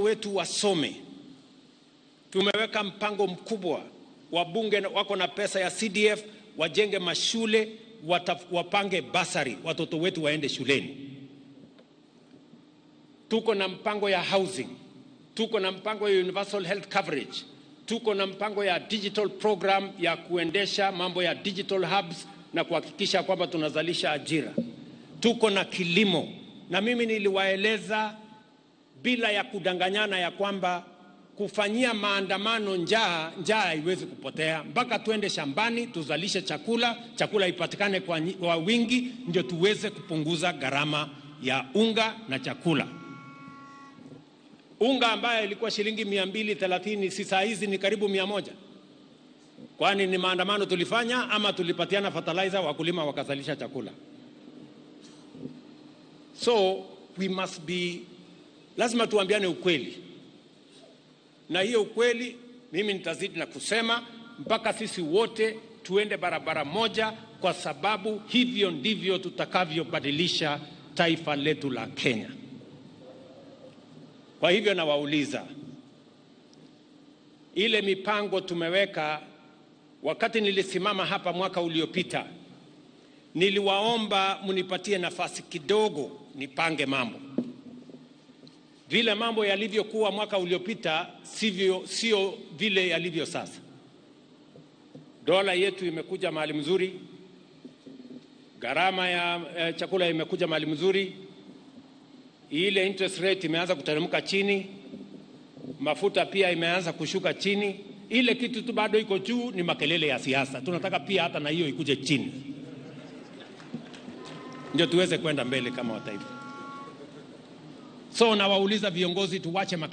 wetu wasome. Tumeweka mpango mkubwa, wabunge wako na pesa ya CDF, wajenge mashule, wapange basari, watoto wetu waende shuleni. Tuko na mpango ya housing, tuko na mpango ya universal health coverage, tuko na mpango ya digital program ya kuendesha mambo ya digital hubs na kuhakikisha kwamba tunazalisha ajira. Tuko na kilimo, na mimi niliwaeleza bila ya kudanganyana ya kwamba kufanyia maandamano njaa haiwezi kupotea, mpaka tuende shambani tuzalishe chakula ipatikane kwa wingi, ndio tuweze kupunguza gharama ya unga na chakula. Unga ambaye ilikuwa shilingi 230 sasa hizi ni karibu 100. Kwani ni maandamano tulifanya ama tulipatiana fertilizer wakulima wakazalisha chakula? So we must be, lazima tuambiane ukweli. Na hiyo ukweli mimi nitazidi na kusema mpaka sisi wote tuende barabara moja, kwa sababu hivyo ndivyo tutakavyobadilisha taifa letu la Kenya. Kwa hivyo nawauliza, ile mipango tumeweka, wakati nilisimama hapa mwaka uliopita, niliwaomba munipatie nafasi kidogo nipange mambo. Vile mambo yalivyokuwa mwaka uliopita sio vile yalivyo sasa. Dola yetu imekuja mahali mzuri, gharama ya chakula imekuja mahali mzuri, ile interest rate imeanza kuteremka chini, mafuta pia imeanza kushuka chini. Ile kitu tu bado iko juu ni makelele ya siasa. Tunataka pia hata na hiyo ikuje chini, ndio tuweze kwenda mbele kama wataifa. So nawauliza viongozi, tuwache makelele.